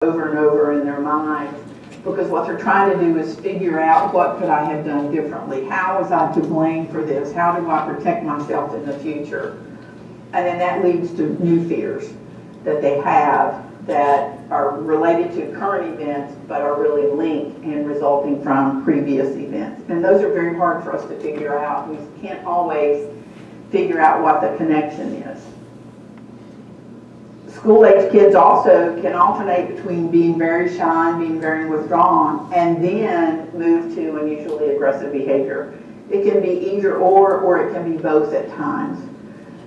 over and over in their minds, because what they're trying to do is figure out, what could I have done differently? How was I to blame for this? How do I protect myself in the future? And then that leads to new fears that they have that are related to current events but are really linked and resulting from previous events. And those are very hard for us to figure out. We can't always figure out what the connection is. School-age kids also can alternate between being very shy and being very withdrawn, and then move to unusually aggressive behavior. It can be either or it can be both at times.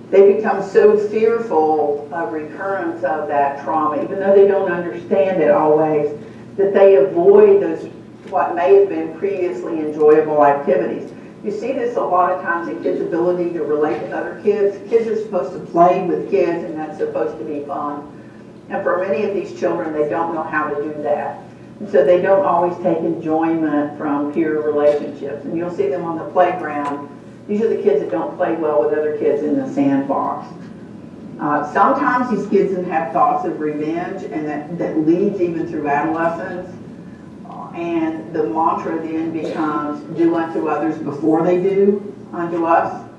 They become so fearful of recurrence of that trauma, even though they don't understand it always, that they avoid those what may have been previously enjoyable activities. You see this a lot of times in kids' ability to relate to other kids. Kids are supposed to play with kids, and that's supposed to be fun. And for many of these children, they don't know how to do that. And so they don't always take enjoyment from peer relationships. And you'll see them on the playground. These are the kids that don't play well with other kids in the sandbox. Sometimes these kids can have thoughts of revenge, and that leads even through adolescence. And the mantra then becomes, do unto others before they do unto us.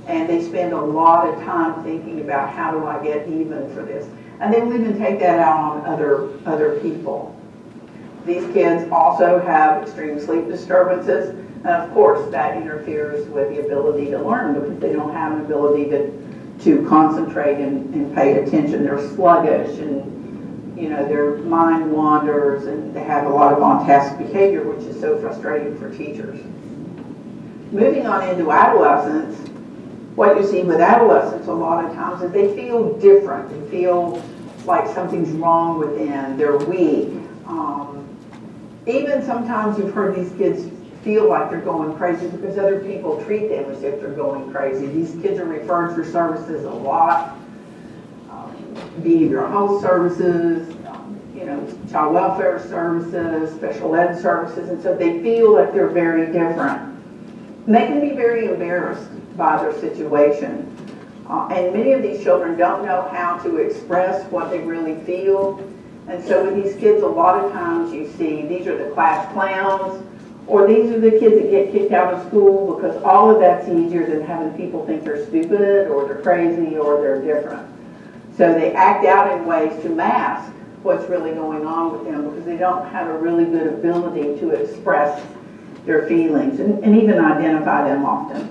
And they spend a lot of time thinking about, how do I get even for this? And they will even take that out on other people. These kids also have extreme sleep disturbances. And of course, that interferes with the ability to learn, because they don't have an ability to concentrate and pay attention. They're sluggish, and their mind wanders, and they have a lot of on-task behavior, which is so frustrating for teachers. Moving on into adolescence, what you see with adolescents a lot of times is they feel different. They feel like something's wrong with them. They're weak. Even sometimes you've heard these kids feel like they're going crazy because other people treat them as if they're going crazy. These kids are referred for services a lot. Behavioral health services, child welfare services, special ed services, and so they feel like they're very different. And they can be very embarrassed by their situation. And many of these children don't know how to express what they really feel. And so with these kids, a lot of times you see these are the class clowns, or these are the kids that get kicked out of school, because all of that's easier than having people think they're stupid or they're crazy or they're different. So they act out in ways to mask what's really going on with them, because they don't have a really good ability to express their feelings and even identify them often.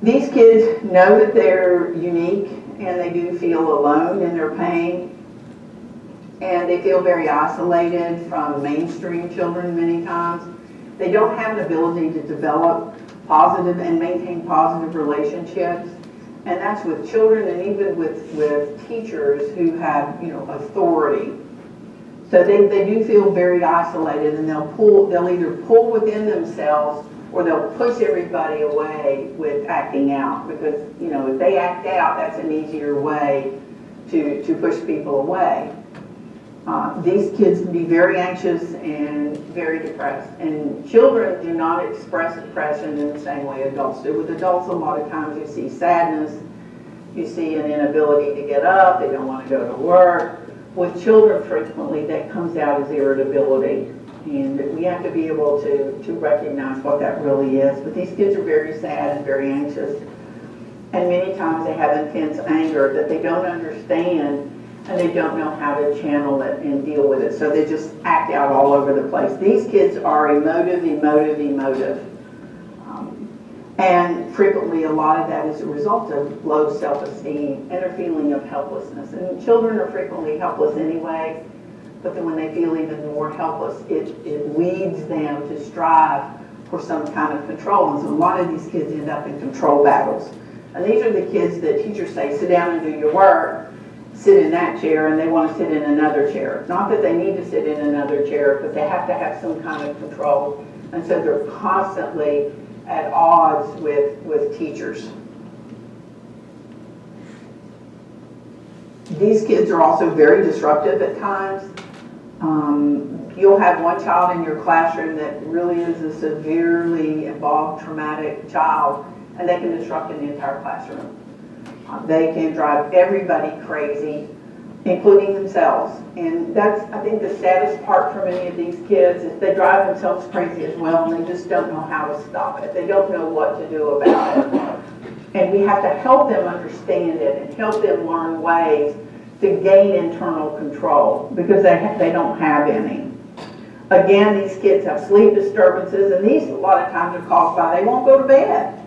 These kids know that they're unique, and they do feel alone in their pain, and they feel very isolated from mainstream children many times. They don't have an ability to develop positive and maintain positive relationships. And that's with children and even with teachers who have, authority. So they do feel very isolated, and they'll either pull within themselves, or they'll push everybody away with acting out. Because, if they act out, that's an easier way to push people away. These kids can be very anxious and very depressed. And children do not express depression in the same way adults do. With adults, a lot of times you see sadness, you see an inability to get up, they don't want to go to work. With children, frequently, that comes out as irritability. And we have to be able to recognize what that really is. But these kids are very sad and very anxious. And many times they have intense anger that they don't understand, and they don't know how to channel it and deal with it. So they just act out all over the place. These kids are emotive. And frequently, a lot of that is a result of low self-esteem and a feeling of helplessness. And children are frequently helpless anyway, but then when they feel even more helpless, it leads them to strive for some kind of control. And so a lot of these kids end up in control battles. And these are the kids that teachers say, sit down and do your work. Sit in that chair, and they want to sit in another chair. Not that they need to sit in another chair, but they have to have some kind of control. And so they're constantly at odds with teachers. These kids are also very disruptive at times. You'll have one child in your classroom that really is a severely involved, traumatic child, and they can disrupt the entire classroom. They can drive everybody crazy. including themselves. And that's, I think, the saddest part for many of these kids is they drive themselves crazy as well, and they just don't know how to stop it. They don't know what to do about it. And we have to help them understand it and help them learn ways to gain internal control, because they don't have any. Again, these kids have sleep disturbances, and these a lot of times are caused by they won't go to bed.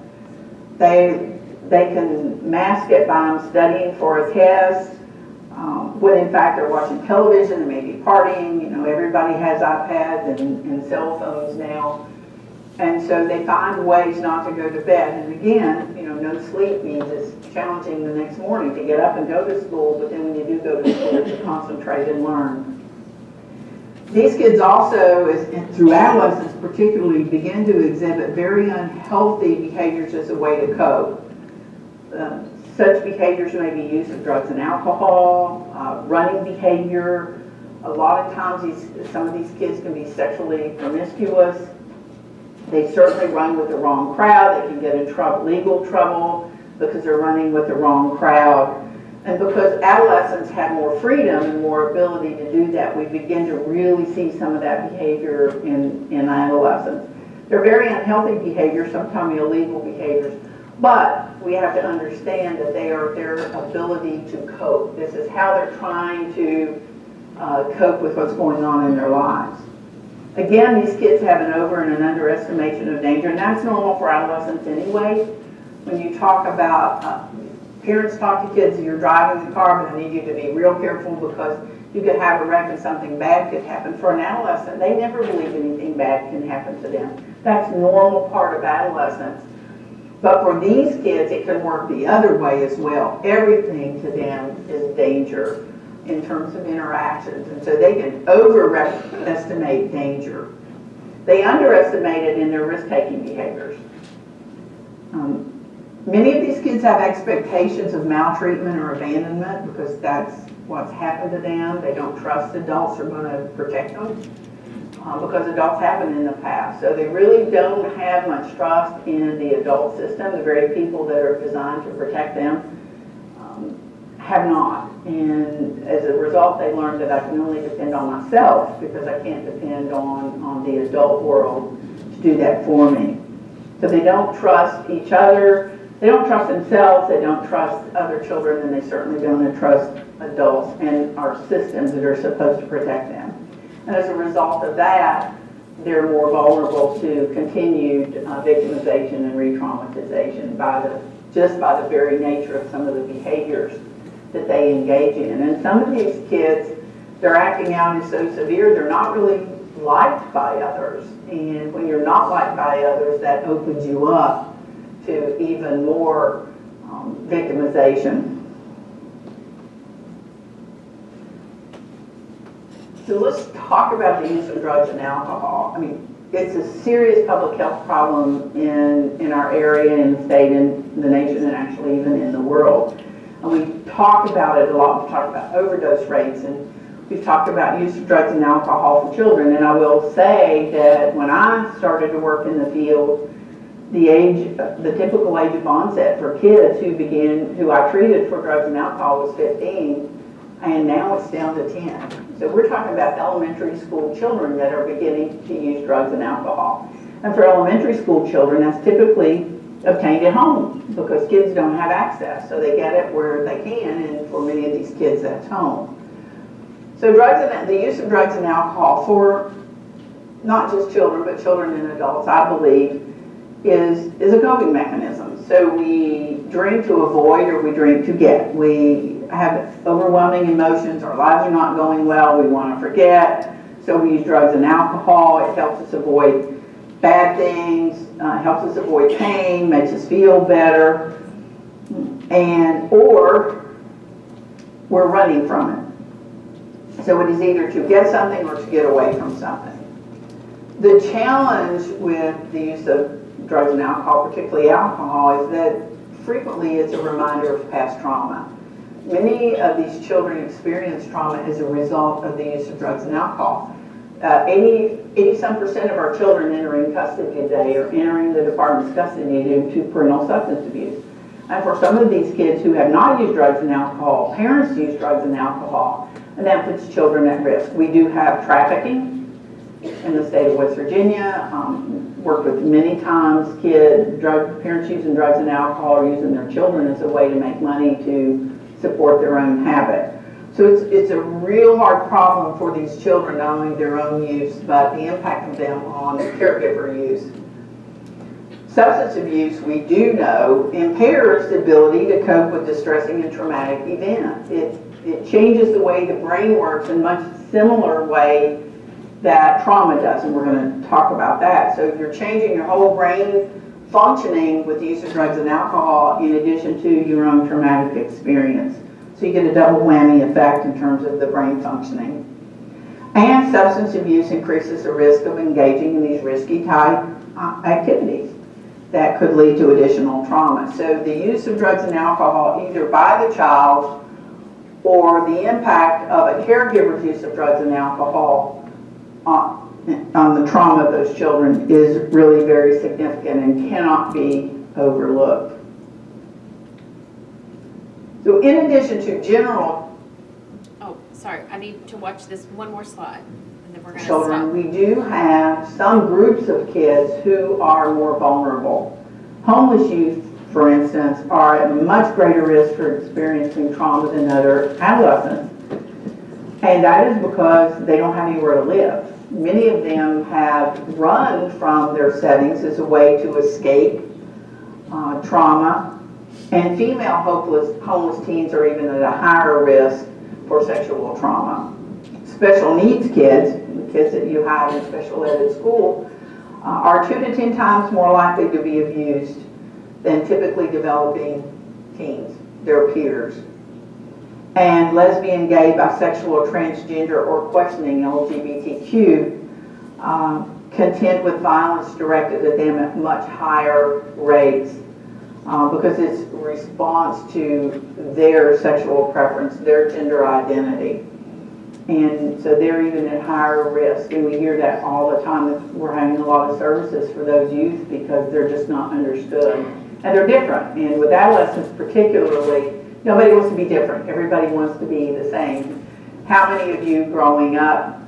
They can mask it by them studying for a test, when in fact they're watching television and maybe partying. You know, everybody has iPads and cell phones now. And so they find ways not to go to bed. And again, you know, no sleep means it's challenging the next morning to get up and go to school, but then when you do go to school, to concentrate and learn. These kids also, through adolescence particularly, begin to exhibit very unhealthy behaviors as a way to cope. Such behaviors may be use of drugs and alcohol, running behavior. A lot of times some of these kids can be sexually promiscuous. They certainly run with the wrong crowd. They can get in legal trouble because they're running with the wrong crowd. And because adolescents have more freedom and more ability to do that, we begin to really see some of that behavior in adolescents. They're very unhealthy behaviors, sometimes illegal behaviors, but we have to understand that they are their ability to cope. This is how they're trying to cope with what's going on in their lives. Again, these kids have an over and an underestimation of danger, and that's normal for adolescents anyway. When you talk about, parents talk to kids, you're driving the car, but I need you to be real careful because you could have a wreck and something bad could happen. For an adolescent, they never believe anything bad can happen to them. That's a normal part of adolescence. But for these kids, it can work the other way as well. Everything to them is danger in terms of interactions, and so they can overestimate danger. They underestimate it in their risk-taking behaviors. Many of these kids have expectations of maltreatment or abandonment because that's what's happened to them. They don't trust adults are going to protect them because adults haven't in the past. So they really don't have much trust in the adult system. The very people that are designed to protect them have not. And as a result, they learn that I can only depend on myself because I can't depend on the adult world to do that for me. So they don't trust each other. They don't trust themselves. They don't trust other children, and they certainly don't trust adults and our systems that are supposed to protect them. And as a result of that, they're more vulnerable to continued victimization and re-traumatization just by the very nature of some of the behaviors that they engage in. And some of these kids, their acting out is so severe, they're not really liked by others. And when you're not liked by others, that opens you up to even more victimization. So let's talk about the use of drugs and alcohol. I mean, it's a serious public health problem in our area, in the state, in the nation, and actually even in the world. And we talk about it a lot. We've talked about overdose rates, and we've talked about use of drugs and alcohol for children. And I will say that when I started to work in the field, the typical age of onset for kids who I treated for drugs and alcohol was 15, and now it's down to 10. So we're talking about elementary school children that are beginning to use drugs and alcohol. And for elementary school children, that's typically obtained at home because kids don't have access. So they get it where they can, and for many of these kids, that's home. So the use of drugs and alcohol for not just children, but children and adults, I believe, is a coping mechanism. So we drink to avoid or we drink to get. We have overwhelming emotions, our lives are not going well, we want to forget, so we use drugs and alcohol. It helps us avoid bad things, helps us avoid pain, makes us feel better, or we're running from it. So it is either to get something or to get away from something. The challenge with the use of drugs and alcohol, particularly alcohol, is that frequently it's a reminder of past trauma. Many of these children experience trauma as a result of the use of drugs and alcohol. 80-some% of our children entering custody today are entering the department's custody due to parental substance abuse. And for some of these kids who have not used drugs and alcohol, parents use drugs and alcohol, and that puts children at risk. We do have trafficking in the state of West Virginia. Worked with many times parents using drugs and alcohol or using their children as a way to make money to support their own habit. So it's a real hard problem for these children, not only their own use, but the impact of them on caregiver use. Substance abuse, we do know, impairs the ability to cope with distressing and traumatic events. It changes the way the brain works in a much similar way that trauma does, and we're going to talk about that. So you're changing your whole brain functioning with the use of drugs and alcohol in addition to your own traumatic experience. So you get a double whammy effect in terms of the brain functioning. And substance abuse increases the risk of engaging in these risky type activities that could lead to additional trauma. So the use of drugs and alcohol, either by the child or the impact of a caregiver's use of drugs and alcohol on the trauma of those children, is really very significant and cannot be overlooked. So in addition to general... Oh, sorry, I need to watch this one more slide, and then we're going to children, stop. we do have some groups of kids who are more vulnerable. Homeless youth, for instance, are at much greater risk for experiencing trauma than other adolescents. And that is because they don't have anywhere to live. Many of them have run from their settings as a way to escape trauma. And female homeless teens are even at a higher risk for sexual trauma. Special needs kids, the kids that you have in special ed at school, are 2 to 10 times more likely to be abused than typically developing teens, their peers. And lesbian, gay, bisexual, transgender, or questioning LGBTQ contend with violence directed at them at much higher rates because it's a response to their sexual preference, their gender identity. And so they're even at higher risk. And we hear that all the time. We're having a lot of services for those youth because they're just not understood. And they're different. And with adolescents particularly, nobody wants to be different. Everybody wants to be the same. How many of you growing up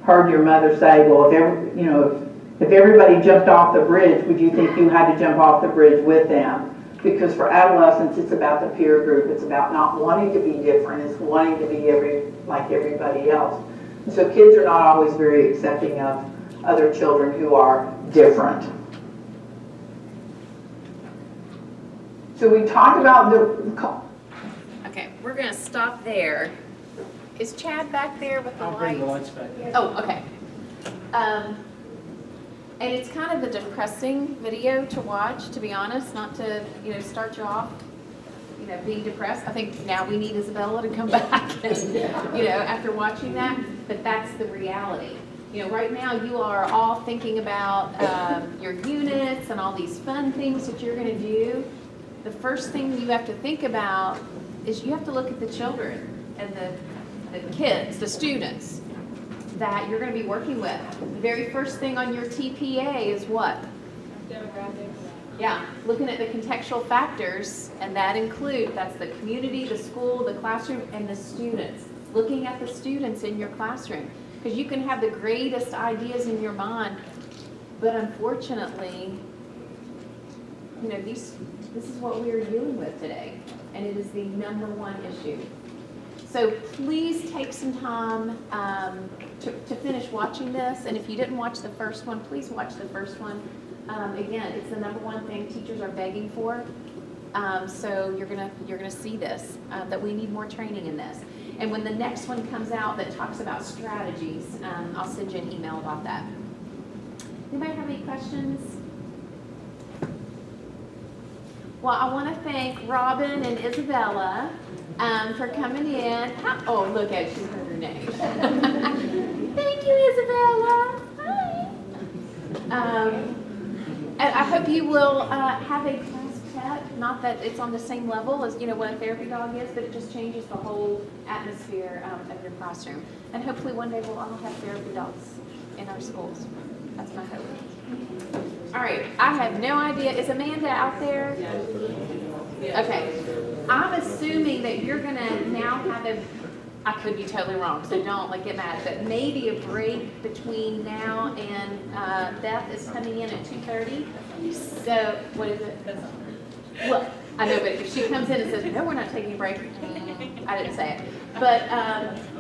heard your mother say, well, if everybody jumped off the bridge, would you think you had to jump off the bridge with them? Because for adolescents, it's about the peer group. It's about not wanting to be different. It's wanting to be like everybody else. And so kids are not always very accepting of other children who are different. So we talked about Okay, we're going to stop there. Is Chad back there with the I'll bring the lights? lights back. Oh, okay. And it's kind of a depressing video to watch, to be honest, not to, start you off, being depressed. I think now we need Isabella to come back, and, after watching that, but that's the reality. Right now you are all thinking about your units and all these fun things that you're going to do. The first thing you have to think about is you have to look at the children and the kids, the students that you're going to be working with. The very first thing on your TPA is what? Demographics. Yeah, looking at the contextual factors, and that's the community, the school, the classroom, and the students. Looking at the students in your classroom, because you can have the greatest ideas in your mind, but unfortunately, this is what we are dealing with today, and it is the number one issue. So please take some time to finish watching this, and if you didn't watch the first one, please watch the first one. Again, it's the number one thing teachers are begging for. So you're gonna see this, that we need more training in this. And when the next one comes out that talks about strategies, I'll send you an email about that. Anybody have any questions? Well, I want to thank Robin and Isabella for coming in. Oh, look at she heard her name. Thank you, Isabella. Hi. And I hope you will have a class pet. Not that it's on the same level as what a therapy dog is, but it just changes the whole atmosphere of your classroom. And hopefully one day we'll all have therapy dogs in our schools. That's my hope. All right, I have no idea. Is Amanda out there? Okay. I'm assuming that you're gonna now have I could be totally wrong, so don't like get mad, but maybe a break between now and, Beth is coming in at 2:30. So, what is it? Well, I know, but if she comes in and says, no, we're not taking a break, I didn't say it. But,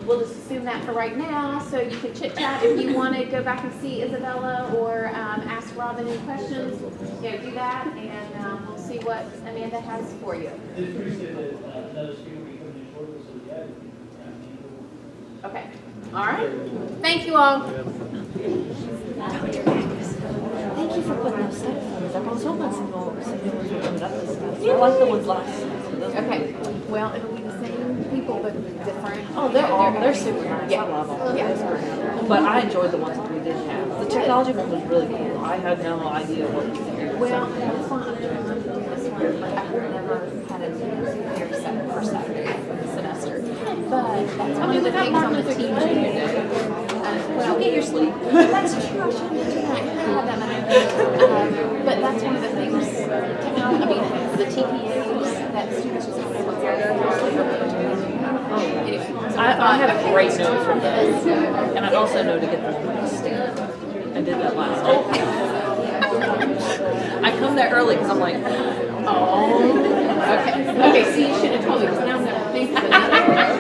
we'll just assume that for right now, so you can chit chat if you want to go back and see Isabella or, ask Robin any questions, do that, and, we'll see what Amanda has for you. Okay, all right. Thank you all. Thank you for putting those set phones up. I was hoping someone was putting up this stuff. I like the ones last. Okay, well, it'll be the same people, but different. Oh, they're super nice. Yeah. I love them. Yeah. But I enjoyed the ones that we did have. The technology one was really cool. I had no idea what was there. Well, that's why I'm doing this one, like, I've never had a hair set for Saturday semester. But that's one of the things on the team to do. Well, get your sleep. That's true, I should mention that, I have that many. But that's one of the things, technology, I mean, the TPAs that students just have to look at. Anyway, so I have great notes from those. And I also know to get them on my stand. I did that last night. I come there early because I'm like, oh, okay. Okay, see, you should have told me, because now I'm going to think of another plan.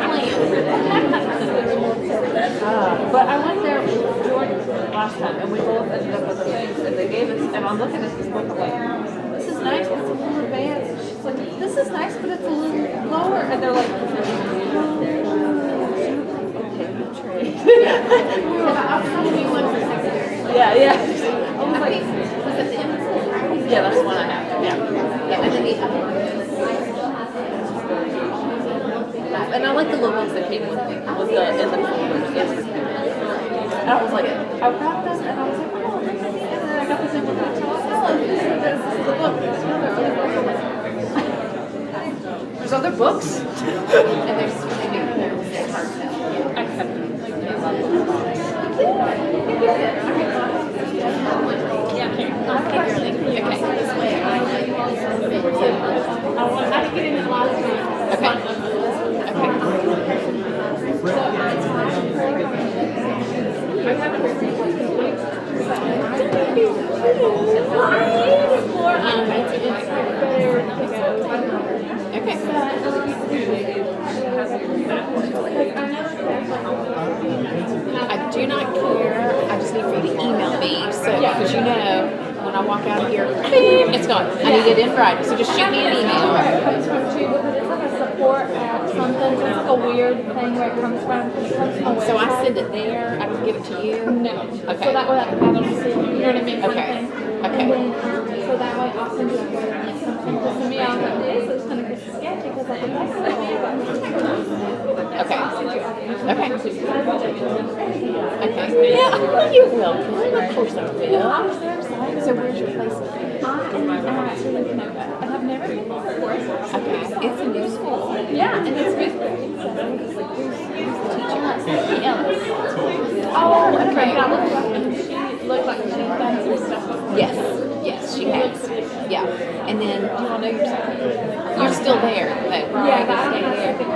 But I went there with Jordan last time, and we both ended up with the things, and they gave us, and I'm looking at this book, I'm like, this is nice, but it's a little advanced. And she's like, this is nice, but it's a little lower. And they're like, okay, no trade. I'll give you one for secondary. Yeah. I was I like, think, was it the end? yeah, that's the one I have. Yeah. Yeah, and then the other one. And I like the little ones that came with the in the folders. Yes. And I was like, I grabbed this, and I was like, oh, and then I got this in the book. So I was like, this is the book. There's another other book. There's other books? And there's, maybe there's hard to know. I kept it. I do not care. I just need for you to email me, so because you know when I walk out of here, beep, it's gone. I need it in writing, so just shoot me an email. Where it comes from too, because it's like a support app, something, so it's like a weird thing where it comes from. It comes from a So I website. send it there. I can give it to you. No. Okay. So that way I don't see it, you know what I mean? Okay. Kind of thing. Okay. And then, so that way I'll send you a word link, something to me, I was like, this is kind of sketchy, because I think that's what I Okay. I'll send you all the Okay. information. Okay. Yeah, you're welcome. Of course I will. I'm so excited. So where's your place? I am at Nova, and I've never been there before. Okay. It's a new school. Yeah, and it's good. Sophie Ellis. Oh, okay. I looked up and she looked like she done some stuff. Yes. Yes, she has. Yeah. And then, do you want to know your second? You're still there, but Yeah, but I don't stay have there.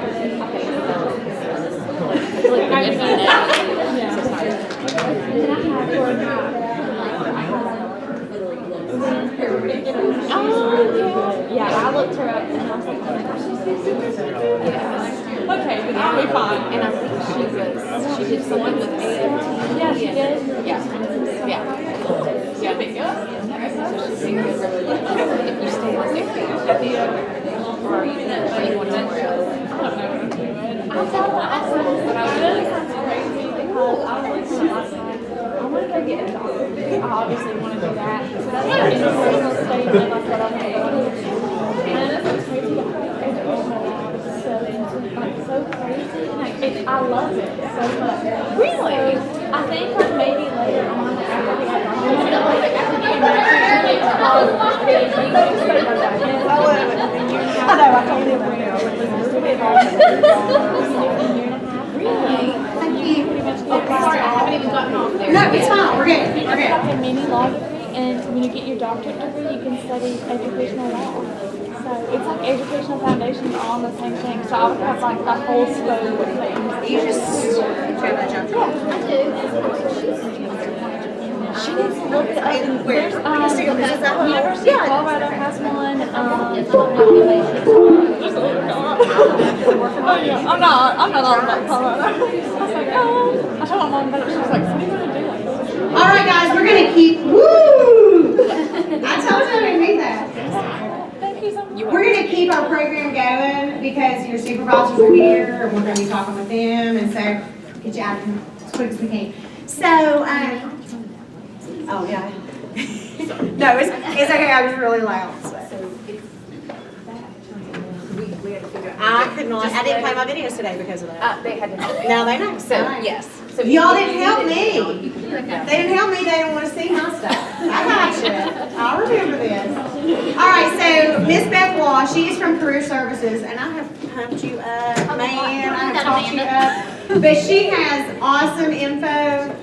I You're know. good now. Yeah. So sorry. Then I have for Oh, yeah, I looked her up and I was like, oh, she's super yes. okay, but I'll be fine. And I think she did something with AFT. Yeah, she did. Yeah. Yeah. Yeah, big So she's being good. If you stay in this area, or you want somewhere else. I thought but I really sounds crazy because I was looking last night. I want to go get a dog. I obviously want to do that. So that's like in a personal statement, like what I'm going to do. And it sounds crazy, but I think educational law is so so crazy. And I love it so much. Really? So I think like maybe later on, after we have our after getting married, I'll be excited about that. I know, I told him when Really? Thank you. Sorry, I haven't even gotten off there. No, it's fine, we're good, we're It's like good. a mini law degree, and when you get your doctorate degree, you can study educational law. So So it's like educational foundations all the same thing. So I would have like the whole scope of things. You just try that jump. She needs to look at And where? University of Colorado has one. I'm not all about Colorado. I was like, I told my mom about it. She was like, what are you gonna do? All right, guys, we're gonna keep. Woo! I told you I didn't mean that. Thank you so much. We're gonna keep our program going because your supervisors are here and we're gonna be talking with them, and so get you out as quick as we can. So, oh yeah. No, it's okay. I was really loud. So. I could not. I didn't play my videos today because of that. They had to help me. Now they know. So, yes. So Y'all didn't help me. They didn't help me. They didn't want to see my stuff. I got you. I'll remember this. All right. So Miss Beth Law, she is from Career Services, and I have pumped you up, man. I have talked you up. But she has awesome info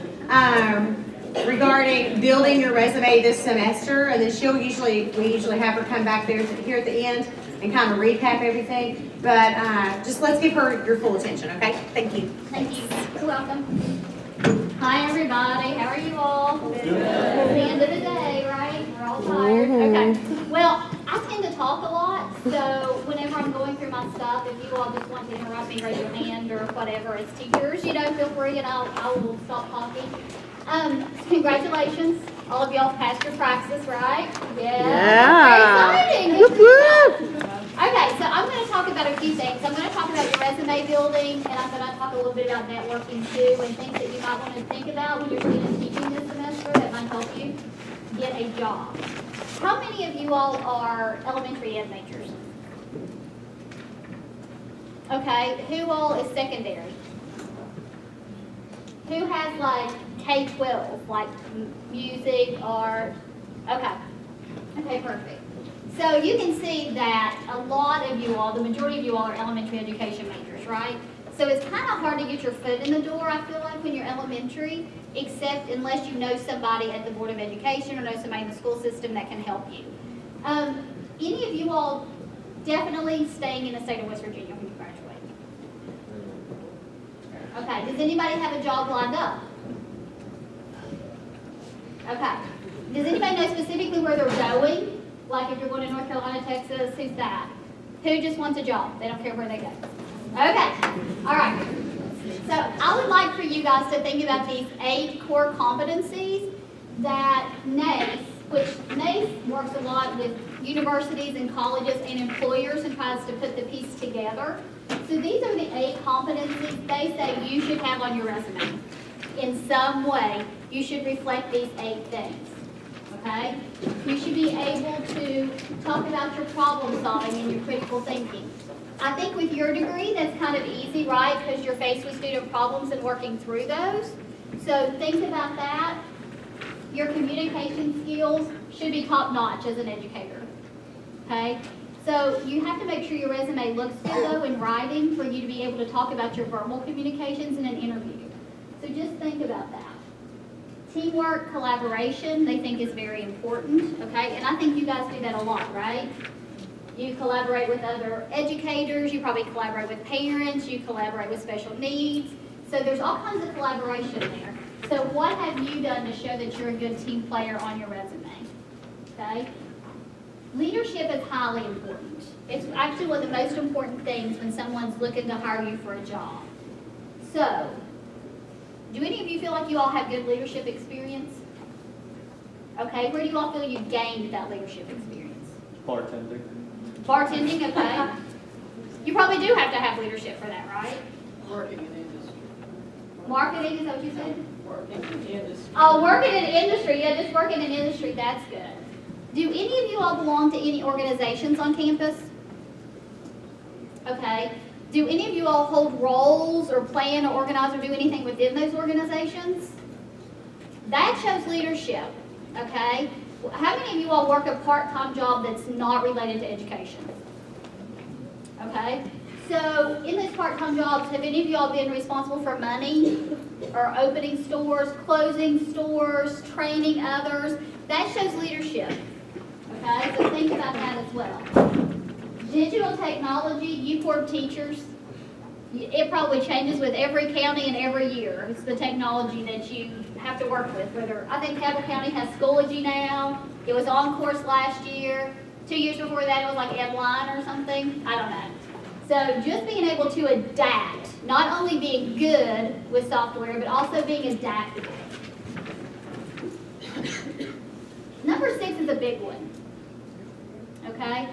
regarding building your resume this semester, and then we usually have her come back there here at the end and kind of recap everything. But just let's give her your full attention, okay? Thank you. Thank you. You're welcome. Hi, everybody. How are you all? Good. It's the end of the day, right? We're all tired. Okay. Well, I tend to talk a lot, so whenever I'm going through my stuff, if you all just want to interrupt me, raise your hand or whatever, as teachers, feel free, and I will stop talking. Congratulations. All of y'all passed your praxis, right? Yeah. Very exciting. Okay, so I'm going to talk about a few things. I'm going to talk about your resume building, and I'm going to talk a little bit about networking too, and things that you might want to think about when you're student teaching this semester that might help you get a job. How many of you all are elementary ed majors? Okay, who all is secondary? Who has like K-12, like music, art? Okay, perfect. So you can see that a lot of you all, the majority of you all are elementary education majors, right? So it's kind of hard to get your foot in the door, I feel like, when you're elementary, except unless you know somebody at the Board of Education or know somebody in the school system that can help you. Any of you all definitely staying in the state of West Virginia when you graduate? Okay, does anybody have a job lined up? Okay. Does anybody know specifically where they're going? Like if you're going to North Carolina, Texas, who's that? Who just wants a job? They don't care where they go. Okay. All right. So I would like for you guys to think about these 8 core competencies that NACE, which NACE works a lot with universities and colleges and employers and tries to put the piece together. So these are the 8 competencies they say you should have on your resume. In some way, you should reflect these 8 things. Okay? You should be able to talk about your problem solving and your critical thinking. I think with your degree, that's kind of easy, right? Because you're faced with student problems and working through those. So think about that. Your communication skills should be top notch as an educator. Okay? So you have to make sure your resume looks good though in writing for you to be able to talk about your verbal communications in an interview. So just think about that. Teamwork, collaboration, they think is very important, okay? And I think you guys do that a lot, right? You collaborate with other educators, you probably collaborate with parents, you collaborate with special needs. So there's all kinds of collaboration there. So what have you done to show that you're a good team player on your resume, okay? Leadership is highly important. It's actually one of the most important things when someone's looking to hire you for a job. So, do any of you feel like you all have good leadership experience? Okay, where do you all feel you gained that leadership experience? Bartending. Bartending, okay. You probably do have to have leadership for that, right? Working in industry. Marketing, is that what you said? Working in industry. Oh, working in industry, yeah, just working in industry, that's good. Do any of you all belong to any organizations on campus? Okay. Do any of you all hold roles or plan or organize or do anything within those organizations? That shows leadership, okay? How many of you all work a part-time job that's not related to education? Okay? So in those part-time jobs, have any of you all been responsible for money or opening stores, closing stores, training others? That shows leadership, okay? So think about that as well. Digital technology, UCORP teachers, it probably changes with every county and every year. It's the technology that you have to work with. Whether, I think Cabell County has Schoology now. It was on course last year. 2 years before that, it was like Edline or something. I don't know. So just being able to adapt, not only being good with software, but also being adaptable. Number 6 is a big one. Okay?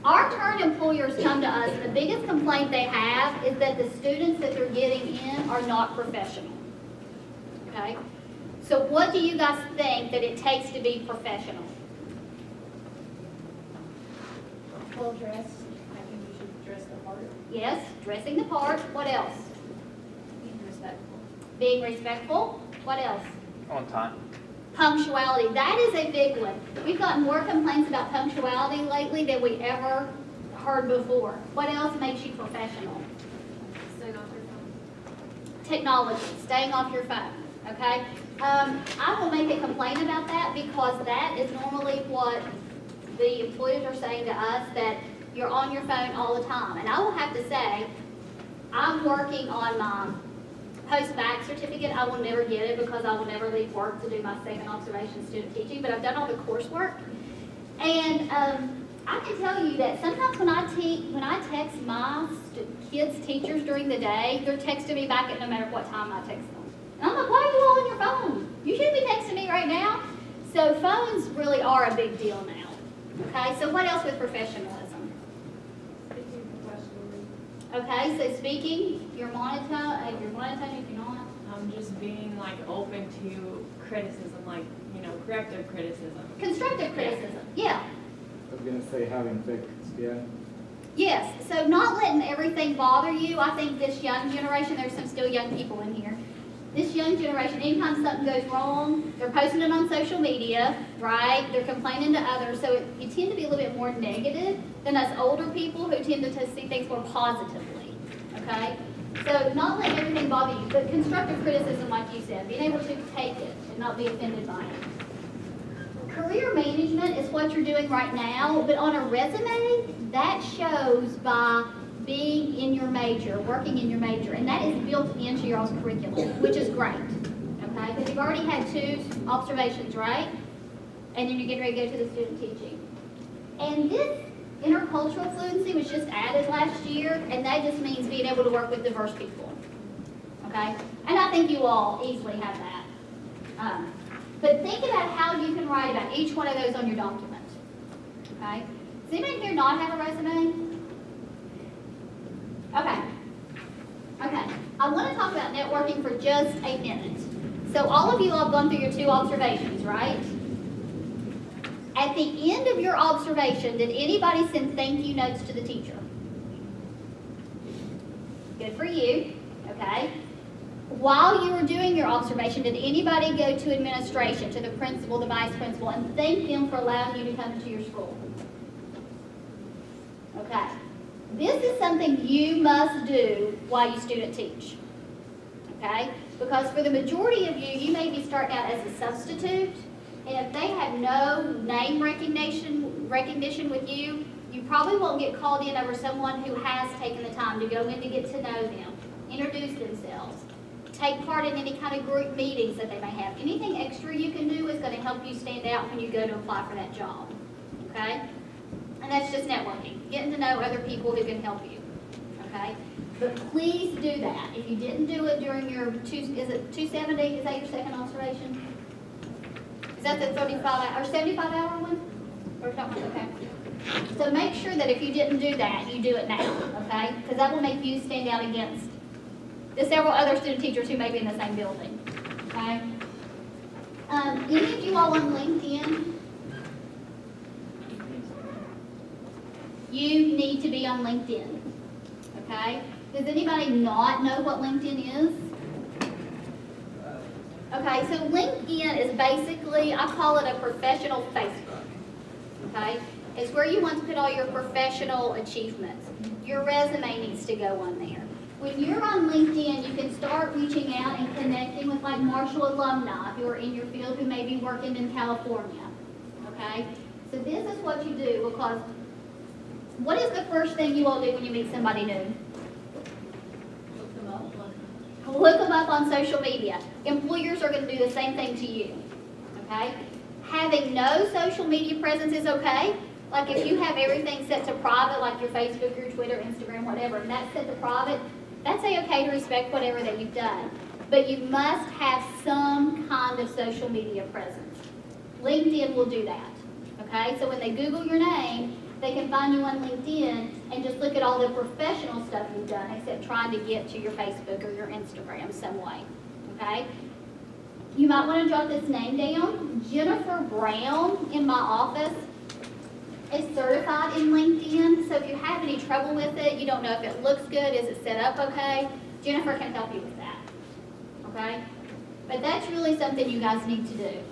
Our current employers come to us, and the biggest complaint they have is that the students that they're getting in are not professional. Okay? So what do you guys think that it takes to be professional? Well dressed, I think you should dress the part. Yes, dressing the part. What else? Being respectful. Being respectful. What else? On time. Punctuality. That is a big one. We've gotten more complaints about punctuality lately than we ever heard before. What else makes you professional? Staying off your phone. Technology, staying off your phone, okay? I will make a complaint about that because that is normally what the employers are saying to us, that you're on your phone all the time. And I will have to say, I'm working on my post-bac certificate. I will never get it because I will never leave work to do my second observation student teaching, but I've done all the coursework. And I can tell you that sometimes when I text my kids' teachers during the day, they're texting me back at no matter what time I text them. And I'm like, why are you all on your phone? You shouldn't be texting me right now. So phones really are a big deal now. Okay, so what else with professionalism? Speaking professionally. Okay, so speaking, you're monotone if you're not. Just being like open to criticism, like, corrective criticism. Constructive criticism, yeah. I was gonna say having thick skin. Yes, so not letting everything bother you. I think this young generation, there's some still young people in here. This young generation, anytime something goes wrong, they're posting it on social media, right? They're complaining to others, so you tend to be a little bit more negative than us older people who tend to see things more positively, okay? So not letting everything bother you, but constructive criticism, like you said, being able to take it and not be offended by it. Career management is what you're doing right now, but on a resume, that shows by being in your major, working in your major, and that is built into your all's curriculum, which is great, okay? Because you've already had 2 observations, right? And then you're getting ready to go to the student teaching. And this intercultural fluency was just added last year, and that just means being able to work with diverse people, okay? And I think you all easily have that. But think about how you can write about each one of those on your document, okay? Does anybody here not have a resume? Okay. I want to talk about networking for just a minute. So all of you have gone through your 2 observations, right? At the end of your observation, did anybody send thank you notes to the teacher? Good for you, okay? While you were doing your observation, did anybody go to administration, to the principal, the vice principal, and thank them for allowing you to come into your school? Okay. This is something you must do while you student teach, okay? Because for the majority of you, you may be starting out as a substitute, and if they have no name recognition with you, you probably won't get called in over someone who has taken the time to go in to get to know them, introduce themselves, take part in any kind of group meetings that they may have. Anything extra you can do is going to help you stand out when you go to apply for that job, okay? And that's just networking, getting to know other people who can help you, okay? But please do that. If you didn't do it during your, is it 270, is that your second observation? Is that the 35 or 75 hour one? Or something, okay. So make sure that if you didn't do that, you do it now, okay? Because that will make you stand out against the several other student teachers who may be in the same building, okay? Any of you all on LinkedIn? You need to be on LinkedIn, okay? Does anybody not know what LinkedIn is? Okay, so LinkedIn is basically, I call it a professional Facebook, okay? It's where you want to put all your professional achievements. Your resume needs to go on there. When you're on LinkedIn, you can start reaching out and connecting with like Marshall alumni who are in your field who may be working in California, okay? So this is what you do because What is the first thing you all do when you meet somebody new? Look them up on social media. Employers are going to do the same thing to you, okay? Having no social media presence is okay. Like if you have everything set to private, like your Facebook, your Twitter, Instagram, whatever, and that's set to private, that's okay to respect whatever that you've done. But you must have some kind of social media presence. LinkedIn will do that, okay? So when they Google your name, they can find you on LinkedIn and just look at all the professional stuff you've done, except trying to get to your Facebook or your Instagram some way, okay? You might want to jot this name down. Jennifer Brown in my office is certified in LinkedIn, so if you have any trouble with it, you don't know if it looks good, is it set up okay, Jennifer can help you with that, okay? But that's really something you guys need to do.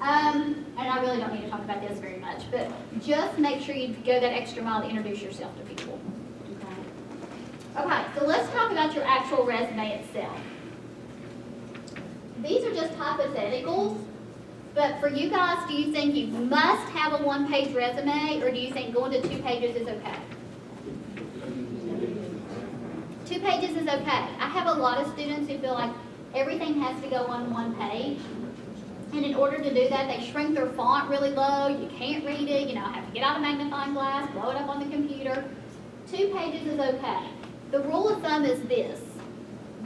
And I really don't need to talk about this very much, but just make sure you go that extra mile to introduce yourself to people. Okay, so let's talk about your actual resume itself. These are just hypotheticals, but for you guys, do you think you must have a one-page resume, or do you think going to 2 pages is okay? 2 pages is okay. I have a lot of students who feel like everything has to go on 1 page. And in order to do that, they shrink their font really low. You can't read it, have to get out a magnifying glass, blow it up on the computer. 2 pages is okay. The rule of thumb is this.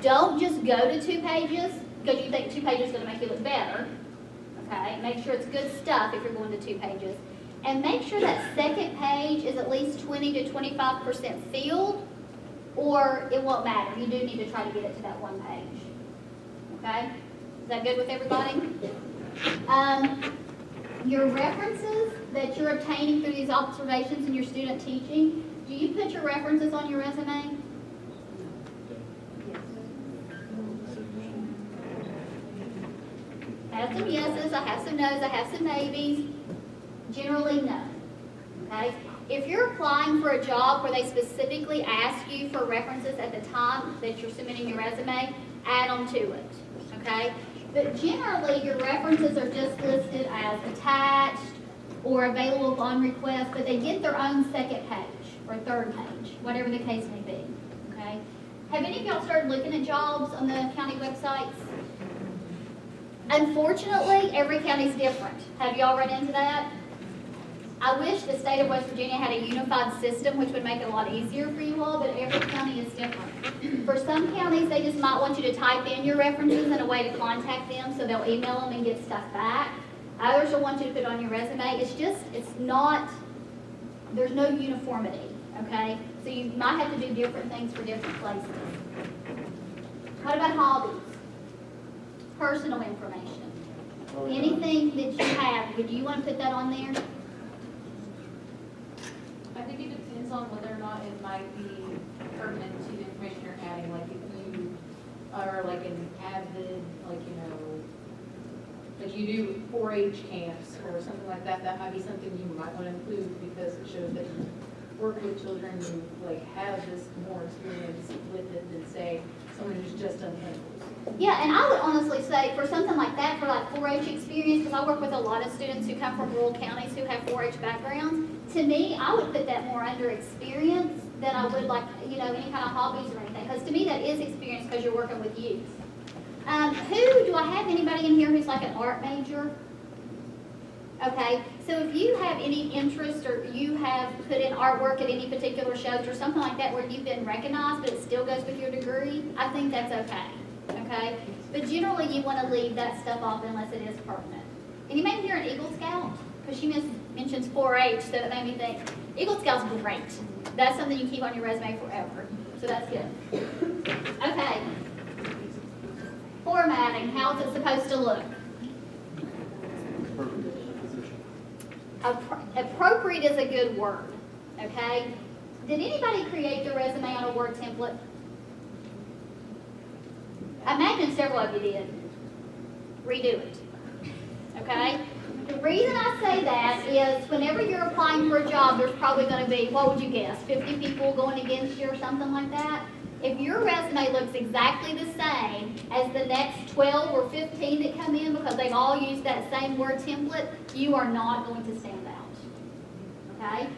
Don't just go to 2 pages because you think 2 pages is going to make you look better. Okay, make sure it's good stuff if you're going to 2 pages. And make sure that second page is at least 20 to 25% filled, or it won't matter. You do need to try to get it to that 1 page. Okay? Is that good with everybody? Your references that you're obtaining through these observations in your student teaching, do you put your references on your resume? I have some yeses, I have some nos, I have some maybes. Generally, no. Okay? If you're applying for a job where they specifically ask you for references at the time that you're submitting your resume, add them to it. Okay? But generally, your references are just listed as attached or available upon request, but they get their own second page or third page, whatever the case may be. Okay? Have any of y'all started looking at jobs on the county websites? Unfortunately, every county's different. Have y'all run into that? I wish the state of West Virginia had a unified system, which would make it a lot easier for you all, but every county is different. For some counties, they just might want you to type in your references in a way to contact them, so they'll email them and get stuff back. Others will want you to put on your resume. It's not, there's no uniformity, okay? So you might have to do different things for different places. What about hobbies? Personal information. Anything that you have, would you want to put that on there? I think it depends on whether or not it might be pertinent to the information you're adding. Like if you are like an avid, like you do 4-H camps or something like that, that might be something you might want to include because it shows that you work with children who like have this more experience with it than say someone who's just done chemicals. Yeah, and I would honestly say for something like that, for like 4-H experience, because I work with a lot of students who come from rural counties who have 4-H backgrounds, to me, I would put that more under experience than I would like, any kind of hobbies or anything. Because to me, that is experience because you're working with youth. Do I have anybody in here who's like an art major? Okay, so if you have any interest or you have put in artwork at any particular shows or something like that where you've been recognized but it still goes with your degree, I think that's okay. Okay? But generally you want to leave that stuff off unless it is permanent. Anybody here an Eagle Scout? Because she mentions 4-H, so that made me think, Eagle Scout's great. That's something you keep on your resume forever. So that's good. Okay. Formatting, how is it supposed to look? Appropriate is a good word. Okay? Did anybody create their resume on a Word template? I imagine several of you did. Redo it. Okay? The reason I say that is whenever you're applying for a job, there's probably going to be, what would you guess, 50 people going against you or something like that? If your resume looks exactly the same as the next 12 or 15 that come in because they've all used that same Word template, you are not going to stand out. Okay?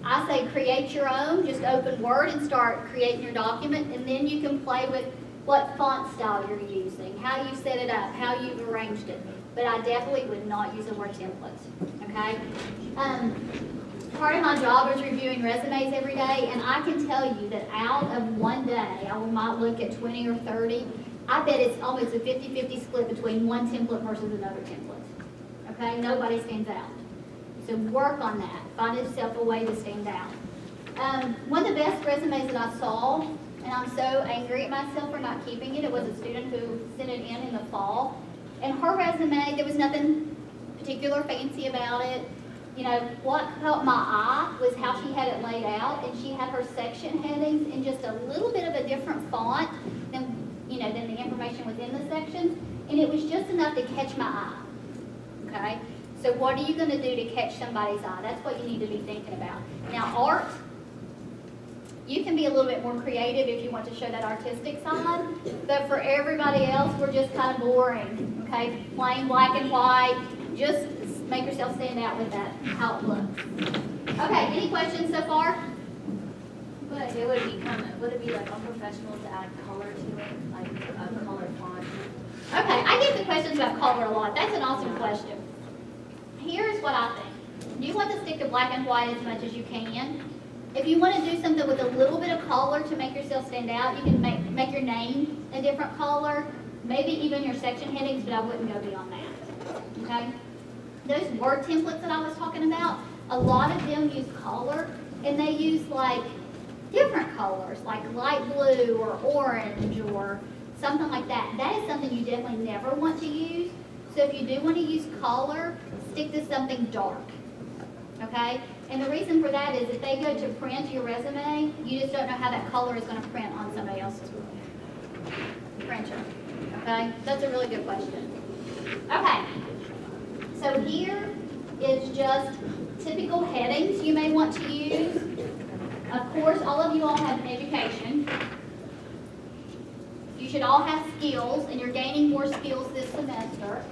I say create your own, just open Word and start creating your document, and then you can play with what font style you're using, how you set it up, how you've arranged it. But I definitely would not use the word templates, okay? Part of my job is reviewing resumes every day, and I can tell you that out of one day, I might look at 20 or 30. I bet it's almost a 50-50 split between one template versus another template. Okay, nobody stands out. So work on that. Find yourself a way to stand out. One of the best resumes that I saw, and I'm so angry at myself for not keeping it, it was a student who sent it in the fall. And her resume, there was nothing particular fancy about it. You know, what caught my eye was how she had it laid out, and she had her section headings in just a little bit of a different font than, than the information within the sections, and it was just enough to catch my eye, okay? So what are you gonna do to catch somebody's eye? That's what you need to be thinking about. Now, art, you can be a little bit more creative if you want to show that artistic side, but for everybody else, we're just kind of boring, okay? Plain black and white, just make yourself stand out with that, how it looks. Okay, any questions so far? But it would it be like unprofessional to add color to it, like a color font? Okay, I get the questions about color a lot. That's an awesome question. Here's what I think. You want to stick to black and white as much as you can. If you want to do something with a little bit of color to make yourself stand out, you can make your name a different color, maybe even your section headings, but I wouldn't go beyond that, okay? Those word templates that I was talking about, a lot of them use color, and they use like different colors, like light blue or orange or something like that. That is something you definitely never want to use. So if you do want to use color, stick to something dark, okay? And the reason for that is if they go to print your resume, you just don't know how that color is going to print on somebody else's printer, okay? That's a really good question. Okay, so here is just typical headings you may want to use. Of course, all of you all have an education. You should all have skills, and you're gaining more skills this semester.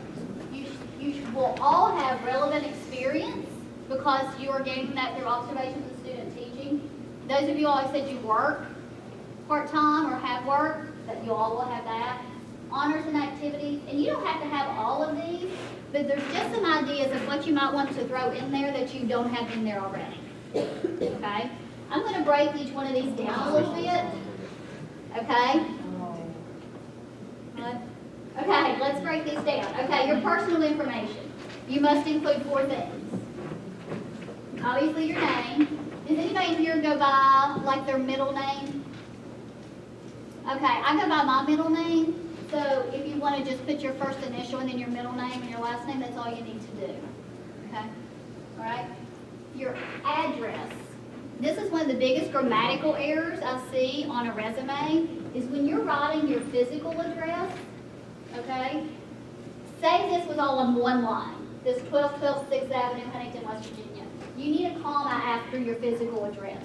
You will all have relevant experience because you are gaining that through observations of student teaching. Those of you all who said you work part-time or have work, that you all will have that. Honors and activities, and you don't have to have all of these, but there's just some ideas of what you might want to throw in there that you don't have in there already, okay? I'm going to break each one of these down a little bit, okay? Okay, let's break these down. Okay, your personal information. You must include 4 things. Obviously, your name. Does anybody here go by, like, their middle name? Okay, I go by my middle name. So if you want to just put your first initial and then your middle name and your last name, that's all you need to do. Okay? All right? Your address. This is one of the biggest grammatical errors I see on a resume is when you're writing your physical address, okay? Say this was all in one line. This 1212 6th Avenue, Huntington, West Virginia. You need a comma after your physical address,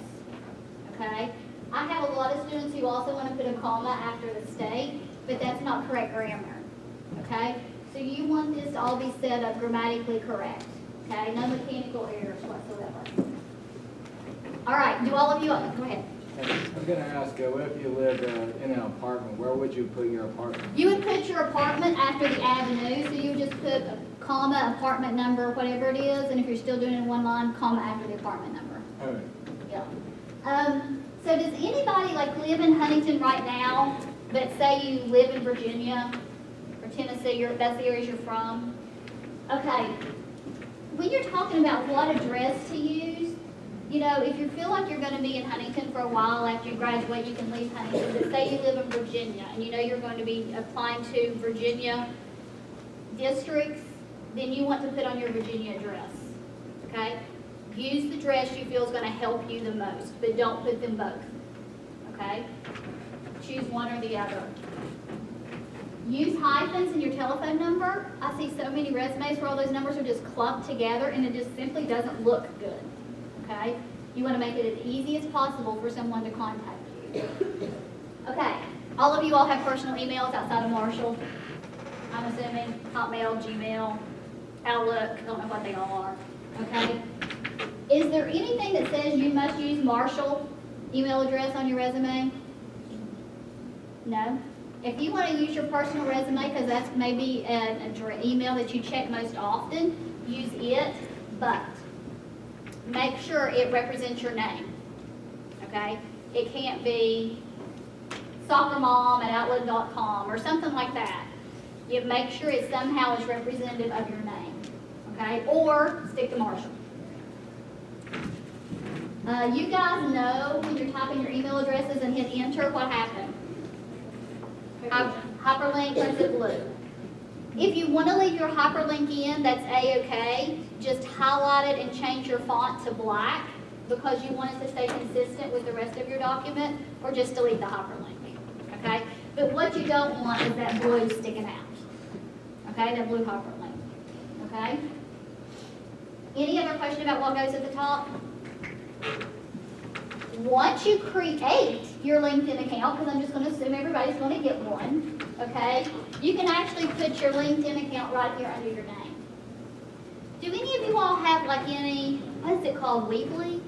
okay? I have a lot of students who also want to put a comma after the state, but that's not correct grammar, okay? So you want this to all be set up grammatically correct, okay? No mechanical errors whatsoever. All right, do all of you, go ahead. I was gonna ask, what if you lived in an apartment? Where would you put your apartment? You would put your apartment after the avenue, so you would just put a comma, apartment number, whatever it is, and if you're still doing it in one line, comma after the apartment number. All right. Yeah. So does anybody like live in Huntington right now, but say you live in Virginia or Tennessee, or that's the areas you're from? Okay. When you're talking about what address to use, you know, if you feel like you're going to be in Huntington for a while after you graduate, you can leave Huntington. But say you live in Virginia and you know you're going to be applying to Virginia districts, then you want to put on your Virginia address, okay? Use the address you feel is going to help you the most, but don't put them both, okay? Choose one or the other. Use hyphens in your telephone number. I see so many resumes where all those numbers are just clumped together and it just simply doesn't look good. Okay? You want to make it as easy as possible for someone to contact you. Okay. All of you all have personal emails outside of Marshall. I'm assuming Hotmail, Gmail, Outlook. I don't know what they all are. Okay? Is there anything that says you must use Marshall email address on your resume? No? If you want to use your personal resume, because that's maybe an email that you check most often, use it, but make sure it represents your name, okay? It can't be soccermom@outlook.com or something like that. You make sure it somehow is representative of your name, okay? Or stick to Marshall. You guys know when you're typing your email addresses and hit enter, what happened? Hyperlink turns it blue. If you want to leave your hyperlink in, that's A-okay. Just highlight it and change your font to black because you want it to stay consistent with the rest of your document, or just delete the hyperlink, okay? But what you don't want is that blue sticking out, okay? That blue hyperlink, okay? Any other question about what goes at the top? Once you create your LinkedIn account, because I'm just going to assume everybody's going to get one, okay? You can actually put your LinkedIn account right here under your name. Do any of you all have like any, what is it called, Weebly?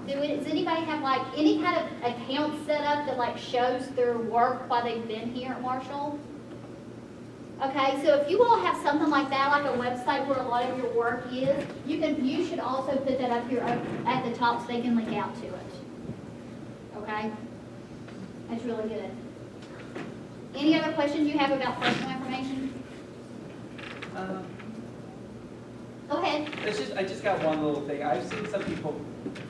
Does anybody have like any kind of account set up that like shows their work while they've been here at Marshall? Okay, so if you all have something like that, like a website where a lot of your work is, you should also put that up here at the top so they can link out to it. Okay? That's really good. Any other questions you have about personal information? Go ahead. I just got one little thing. I've seen some people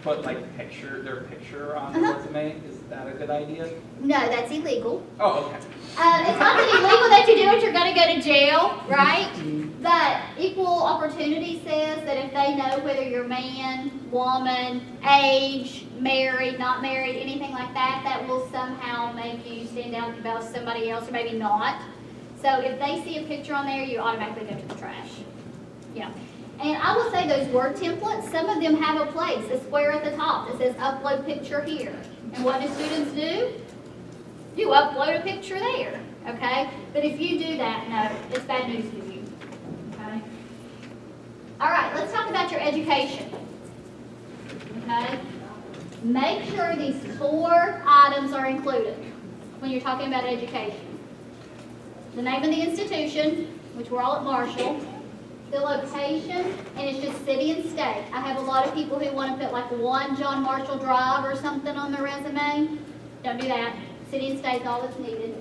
put like their picture on the resume. Is that a good idea? No, that's illegal. Oh, okay. It's not that illegal that you do it, you're going to go to jail, right? But equal opportunity says that if they know whether you're man, woman, age, married, not married, anything like that, that will somehow make you stand out about somebody else, or maybe not. So if they see a picture on there, you automatically go to the trash. Yeah. And I will say those word templates, some of them have a place, a square at the top that says upload picture here. And what do students do? You upload a picture there, okay? But if you do that, no, it's bad news for you, okay? All right, let's talk about your education, okay? Make sure these 4 items are included when you're talking about education. The name of the institution, which we're all at Marshall, the location, and it's just city and state. I have a lot of people who want to put like 1 John Marshall Drive or something on their resume. Don't do that. City and state is all that's needed.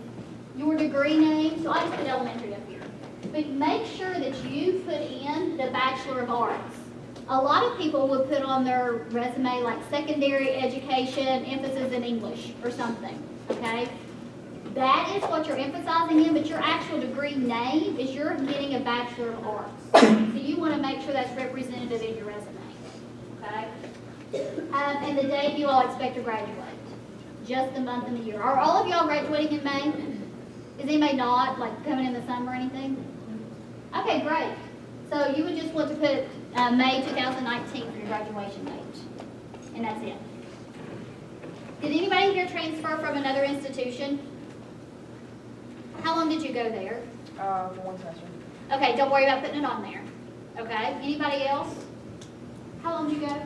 Your degree name, so I just put elementary up here. But make sure that you put in the Bachelor of Arts. A lot of people would put on their resume like secondary education, emphasis in English or something, okay? That is what you're emphasizing in, but your actual degree name is you're getting a Bachelor of Arts. So you want to make sure that's representative in your resume, okay? And the date you all expect to graduate. Just the month and the year. Are all of y'all graduating in May? Is anybody not, like coming in the summer or anything? Okay, great. So you would just want to put May 2019 for your graduation date. And that's it. Did anybody here transfer from another institution? How long did you go there? For 1 semester. Okay, don't worry about putting it on there. Okay, anybody else? How long did you go?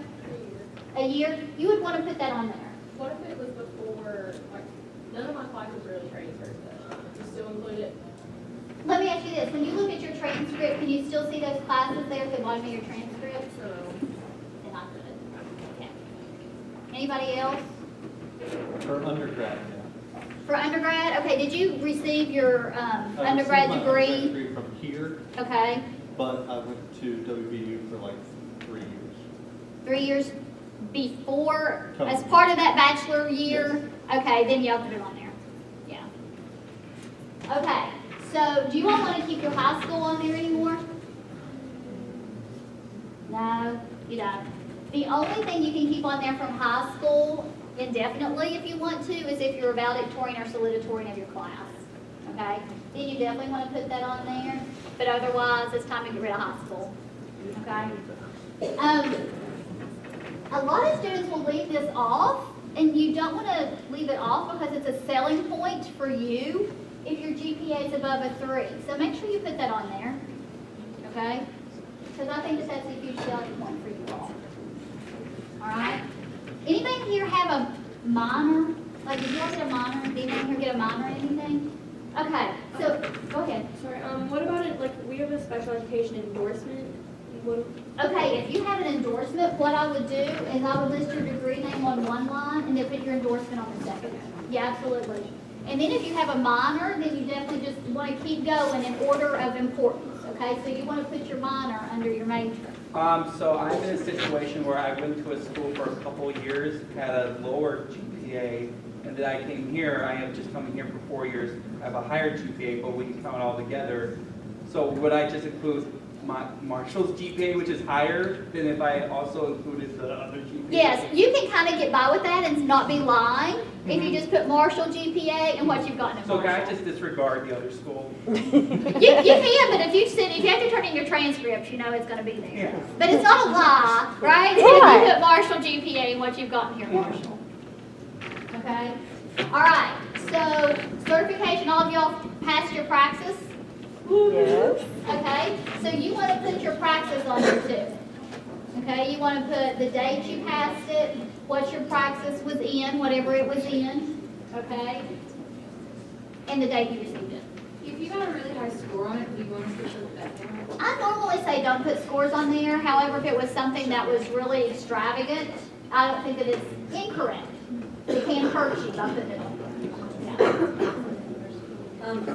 A year? You would want to put that on there. What if it was before, like, none of my classes really transferred, though? You still include it? Let me ask you this, when you look at your transcript, can you still see those classes there at the bottom of your transcript? Then not good. Okay. Anybody else? For undergrad, yeah. For undergrad, okay, did you receive your undergrad I received my degree? undergrad degree from here, Okay, but I went to WVU for like 3 years. 3 years before, as part of that bachelor year? Okay, then y'all put it on there, yeah. Okay, so do you all want to keep your high school on there anymore? No, you don't. The only thing you can keep on there from high school indefinitely if you want to is if you're a valedictorian or salutatorian of your class, okay? Then you definitely want to put that on there, but otherwise it's time to get rid of high school, okay? A lot of students will leave this off, and you don't want to leave it off because it's a selling point for you if your GPA is above a 3. So make sure you put that on there, okay? Because I think that that's a huge selling point for you all. all right? Anybody here have a minor? Like, did you all get a minor? Did anybody here get a minor in anything? Okay, so, go ahead. Sorry, what about it, like, we have a special education endorsement, what, Okay, if you have an endorsement, what I would do is I would list your degree name on one line and then put your endorsement on the second. Yeah, absolutely. And then if you have a minor, then you definitely just want to keep going in order of importance, okay? So you want to put your minor under your major. So I'm in a situation where I went to a school for a couple of years, had a lower GPA, and then I came here, I am just coming here for 4 years, I have a higher GPA, but we can count it all together. So would I just include my Marshall's GPA, which is higher than if I also included the other GPA? Yes, you can kind of get by with that and not be lying if you just put Marshall GPA and what you've gotten at So can I Marshall. just disregard the other school? You can, but if you have to turn in your transcripts, you know it's going to be there. Yeah. But it's not a lie, right? If you put Marshall GPA and what you've gotten here, Marshall. Okay? All right, so certification, all of y'all passed your praxis? Yes. Okay, so you want to put your praxis on there too. Okay, you want to put the date you passed it, what your praxis was in, whatever it was in, okay? And the date you received it. if you got a really high score on it, do you want us to put that down? I normally say don't put scores on there, however, if it was something that was really extravagant, I don't think that it's incorrect. It can hurt you by putting it on there. Yeah. I'm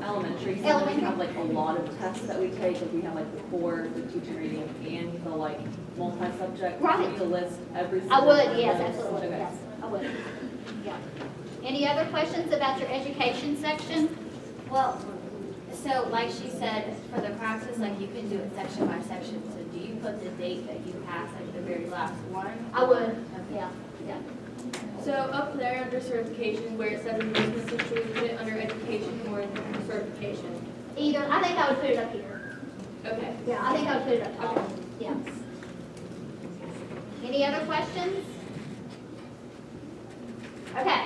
elementary, so we Elementary. have like a lot of tests that we take, like we have like the core, the teacher reading, and the like multi-subject. Right. You to list every single I one would, of yes, those. absolutely, Okay. yes, I would. Yeah. Any other questions about your education section? Well, so like she said, for the praxis, like you can do it section by section, so do you put the date that you passed, like the very last one? I would, Okay. yeah, yeah. So up there under certification, where it says endorsement, so should we put it under education or certification? Either, I think I would put it up here. Okay. Yeah, I think I would put it up top, yeah. Any other questions? Okay.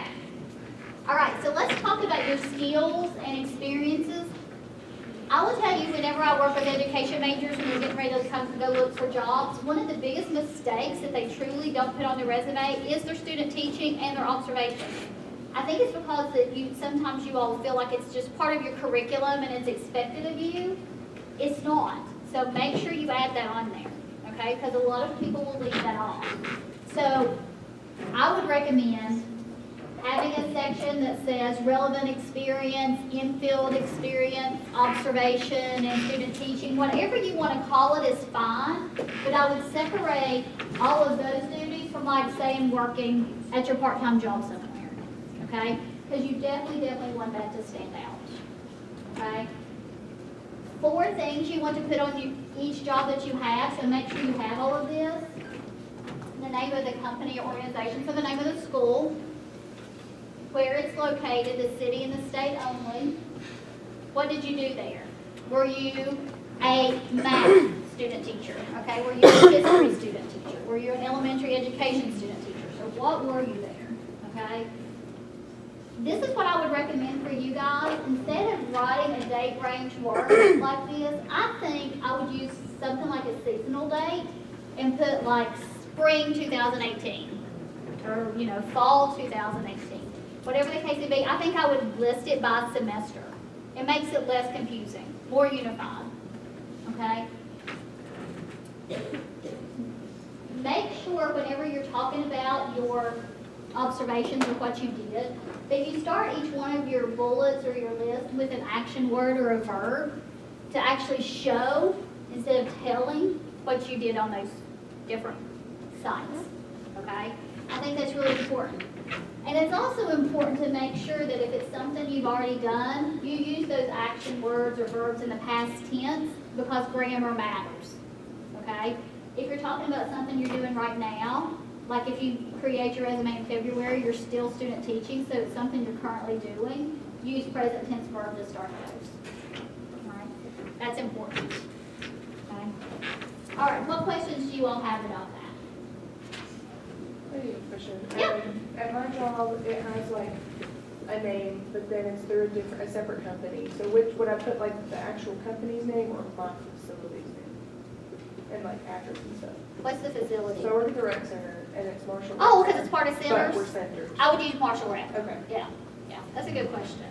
All right, so let's talk about your skills and experiences. I will tell you, whenever I work with education majors and they're getting ready to come to go look for jobs, one of the biggest mistakes that they truly don't put on their resume is their student teaching and their observations. I think it's because that sometimes you all feel like it's just part of your curriculum and it's expected of you. It's not. So make sure you add that on there, okay? Because a lot of people will leave that off. So I would recommend having a section that says relevant experience, in-field experience, observation, and student teaching. Whatever you want to call it is fine, but I would separate all of those duties from, like, saying working at your part-time job somewhere, okay? Because you definitely want that to stand out, okay? 4 things you want to put on each job that you have, so make sure you have all of this. The name of the company or organization, so the name of the school, where it's located, the city and the state only. What did you do there? Were you a math student teacher? Okay, were you a history student teacher? Were you an elementary education student teacher? So what were you there? Okay? This is what I would recommend for you guys. Instead of writing a date range word like this, I think I would use something like a seasonal date and put like spring 2018 or, fall 2018. Whatever the case may be, I think I would list it by semester. It makes it less confusing, more unified, okay? Make sure whenever you're talking about your observations of what you did, that you start each one of your bullets or your list with an action word or a verb to actually show instead of telling what you did on those different sites, okay? I think that's really important. And it's also important to make sure that if it's something you've already done, you use those action words or verbs in the past tense because grammar matters, okay? If you're talking about something you're doing right now, like if you create your resume in February, you're still student teaching, so it's something you're currently doing, use present tense verb to start those, all right? That's important, okay? All right, what questions do you all have about that? I have a question. Yeah. At my job, it has like a name, but then it's through a separate company. So which, would I put like the actual company's name or my facility's name? and like actors and stuff. What's the facility? So I work at the rec center and it's Marshall. Oh, Rec because it's part of Center, But we're centers? centers. I would use Marshall Rec. Okay. Yeah, that's a good question.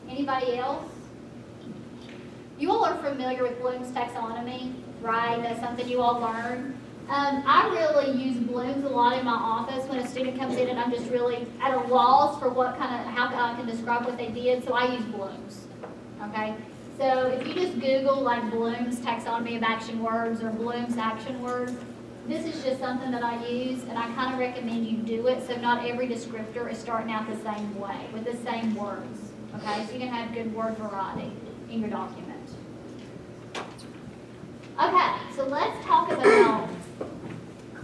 Anybody else? You all are familiar with Bloom's taxonomy, right? That's something you all learn. I really use Bloom's a lot in my office when a student comes in and I'm just really at a loss for how I can describe what they did, so I use Bloom's, okay? So if you just Google like Bloom's taxonomy of action words or Bloom's action words, this is just something that I use, and I kind of recommend you do it, so not every descriptor is starting out the same way, with the same words, okay? So you can have good word variety in your document. Okay, so let's talk about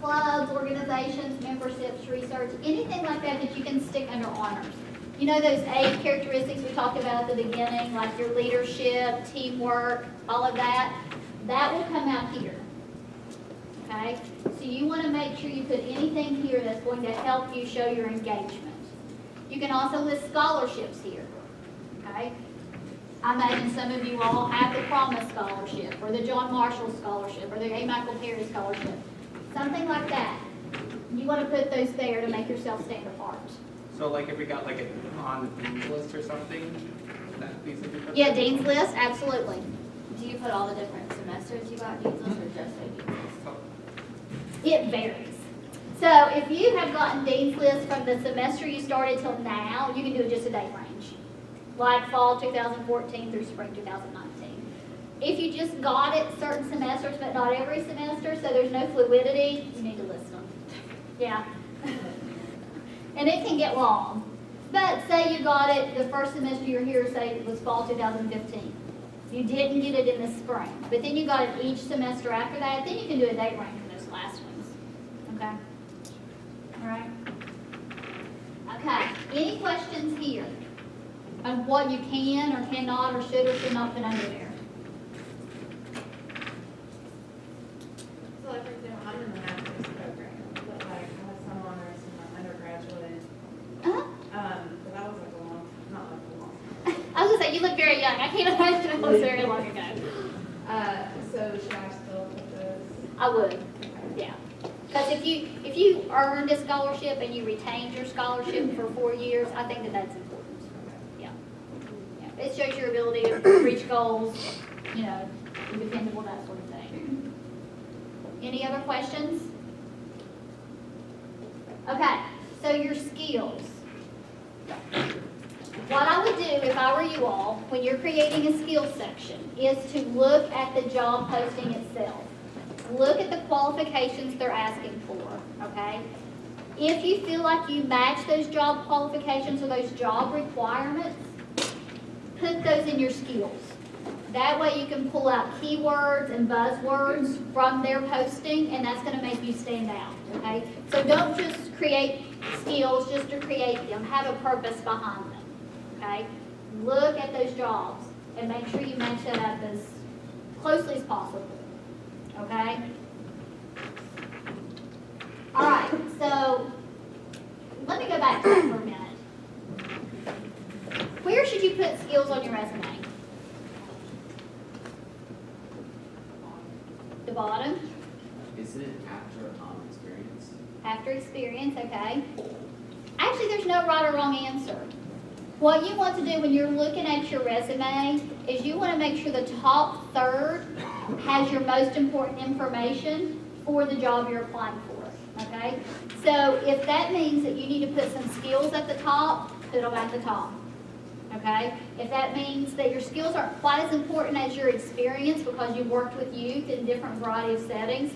clubs, organizations, memberships, research, anything like that that you can stick under honors. You know those 8 characteristics we talked about at the beginning, like your leadership, teamwork, all of that? That will come out here, okay? So you want to make sure you put anything here that's going to help you show your engagement. You can also list scholarships here, okay? I imagine some of you all have the Promise Scholarship, or the John Marshall Scholarship, or the A. Michael Perry Scholarship. Something like that. You want to put those there to make yourself stand apart. So like if we got like on the dean's list or something, that needs to be put Yeah, there? Dean's List, absolutely. Do you put all the different semesters you got Dean's List or just say Dean's List? It varies. So if you have gotten Dean's List from the semester you started till now, you can do it just a date range. Like fall 2014 through spring 2019. If you just got it certain semesters, but not every semester, so there's no fluidity, you need to list them. Yeah. And it can get long. But say you got it the first semester you're here, say it was fall 2015. You didn't get it in the spring, but then you got it each semester after that, then you can do a date range for those last ones. Okay? All right? Okay, any questions here on what you can or cannot or should or should not put under there? So like, for example, I'm in the master's program, but like, I have some honors in my undergraduate, Uh-huh. but that was like a long, not like a long time. I was gonna say, you look very young. I can't imagine it was very long ago. So should I still put this? I would, yeah. Because if you earned a scholarship and you retained your scholarship for 4 years, I think that that's important. Yeah. Yeah. It shows your ability to reach goals, you know, be dependable, that sort of thing. Any other questions? Okay, so your skills. What I would do if I were you all, when you're creating a skills section, is to look at the job posting itself. Look at the qualifications they're asking for, okay? If you feel like you match those job qualifications or those job requirements, put those in your skills. That way you can pull out keywords and buzzwords from their posting, and that's going to make you stand out, okay? So don't just create skills just to create them. Have a purpose behind them, okay? Look at those jobs and make sure you match that up as closely as possible, okay? All right, so let me go back to that for a minute. Where should you put skills on your resume? The bottom, Isn't it after experience? after experience, okay? Actually, there's no right or wrong answer. What you want to do when you're looking at your resume is you want to make sure the top third has your most important information for the job you're applying for, okay? So if that means that you need to put some skills at the top, put them at the top, okay? If that means that your skills aren't quite as important as your experience because you've worked with youth in different variety of settings,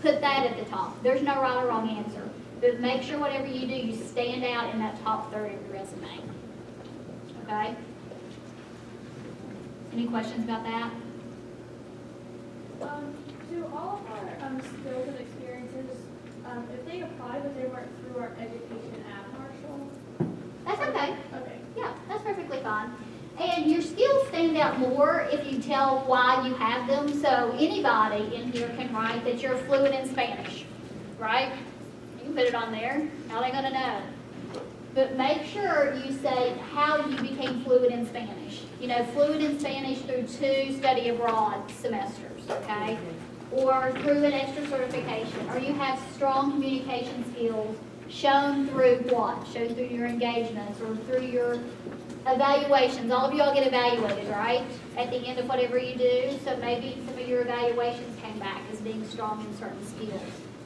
put that at the top. There's no right or wrong answer. But make sure whatever you do, you stand out in that top third of your resume. Okay? Any questions about that? Do all of our skills and experiences, if they apply but they weren't through our education at Marshall? That's okay. Okay. Yeah, that's perfectly fine. And your skills stand out more if you tell why you have them. So anybody in here can write that you're fluent in Spanish, right? You can put it on there. How are they going to know? But make sure you say how you became fluent in Spanish. You know, fluent in Spanish through 2 study abroad semesters, okay? or through an extra certification, or you have strong communication skills shown through what? Shown through your engagements or through your evaluations. All of y'all get evaluated, right? At the end of whatever you do. So maybe some of your evaluations came back as being strong in certain skills.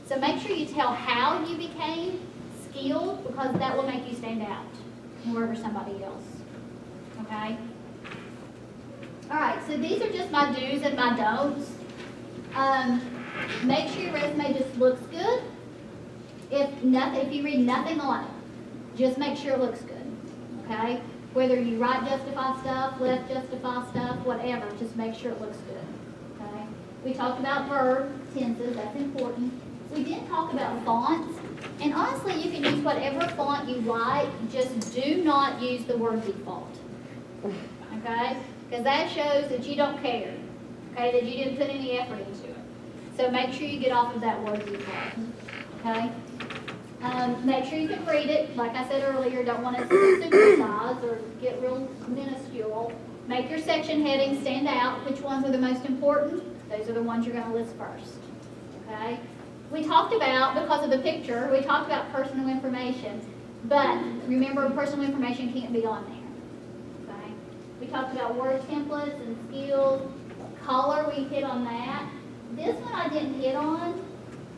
So make sure you tell how you became skilled, because that will make you stand out more over somebody else. Okay? All right, so these are just my do's and my don'ts. Make sure your resume just looks good. If you read nothing on it, just make sure it looks good. Okay? Whether you right justify stuff, left justify stuff, whatever, just make sure it looks good. Okay? We talked about verb tenses, that's important. We did talk about fonts, and honestly, you can use whatever font you like, just do not use the word default. Okay? Because that shows that you don't care. Okay? That you didn't put any effort into it. So make sure you get off of that word default. Okay? Make sure you can read it. Like I said earlier, don't want it to supersize or get real minuscule. Make your section headings stand out. Which ones are the most important? Those are the ones you're going to list first. Okay? We talked about, because of the picture, we talked about personal information. But remember, personal information can't be on there. Okay? We talked about word templates and skills. Color, we hit on that. This one I didn't hit on.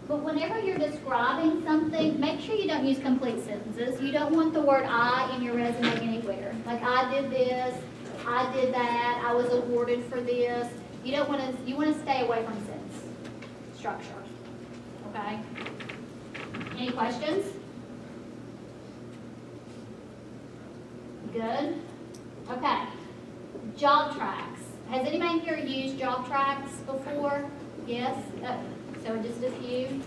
But whenever you're describing something, make sure you don't use complete sentences. You don't want the word I in your resume anywhere. Like, I did this, I did that, I was awarded for this. You don't want to, you want to stay away from sentence structure. Okay? Any questions? Good? Okay. Job tracks. Has anybody here used job tracks before? Yes? So just a few.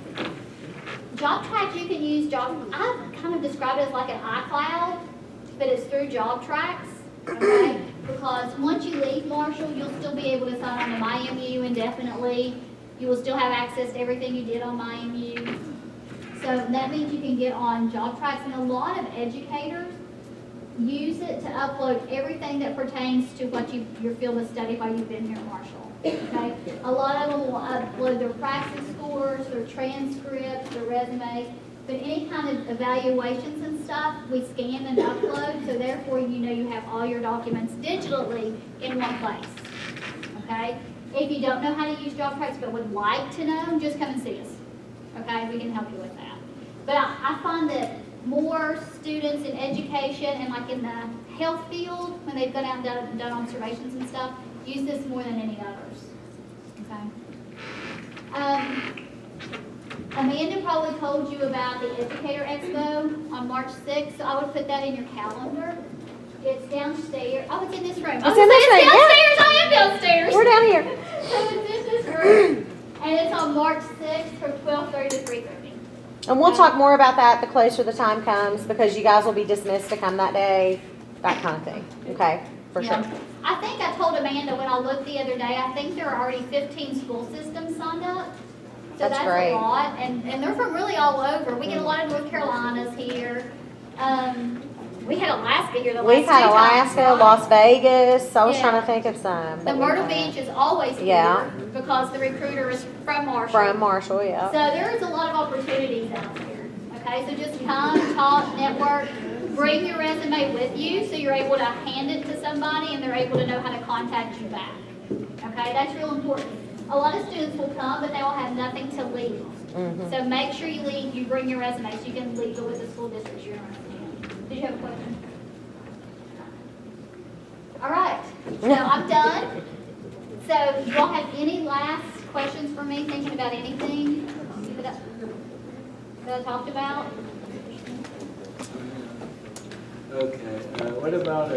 Job tracks, you can use I kind of describe it as like an iCloud, but it's through job tracks, okay? Because once you leave Marshall, you'll still be able to sign on to MyMU indefinitely. You will still have access to everything you did on MyMU. So that means you can get on job tracks, and a lot of educators use it to upload everything that pertains to what your field of study while you've been here at Marshall. Okay? A lot of them will upload their practice scores, their transcripts, their resumes, but any kind of evaluations and stuff, we scan and upload, so therefore you know you have all your documents digitally in one place. Okay? If you don't know how to use job tracks but would like to know, just come and see us. Okay? We can help you with that. But I find that more students in education and like in the health field, when they've gone out and done observations and stuff, use this more than any others. Okay. Amanda probably told you about the Educator Expo on March 6th, so I would put that in your calendar. It's downstairs. Oh, it's in this room. It's in this room, downstairs. I am downstairs. We're down here. So it's in this room, and it's on March 6th from 12:30 to 3:30. And we'll talk more about that the closer the time comes, because you guys will be dismissed to come that day, that kind of thing. Okay, for Yeah. sure. I think I told Amanda when I looked the other day, I think there are already 15 school systems signed up. So That's great. a lot, and they're from really all over. We get a lot of North Carolinas here. We had Alaska here the last We've had two times, Alaska, right? Las Vegas. I was Yeah. trying to think of some. The but Myrtle we've had- Beach is always Yeah. here because the recruiter is from Marshall. From Marshall, yeah. So there is a lot of opportunities out there. Okay, so just come, talk, network, bring your resume with you so you're able to hand it to somebody and they're able to know how to contact you back. Okay, that's real important. A lot of students will come, but they will have nothing to leave. Mhm. So make sure you bring your resume so you can leave it with the school district you're in. Did you have a question? All right, so I'm done. So you all have any last questions for me, thinking about anything that I talked about? Okay, what about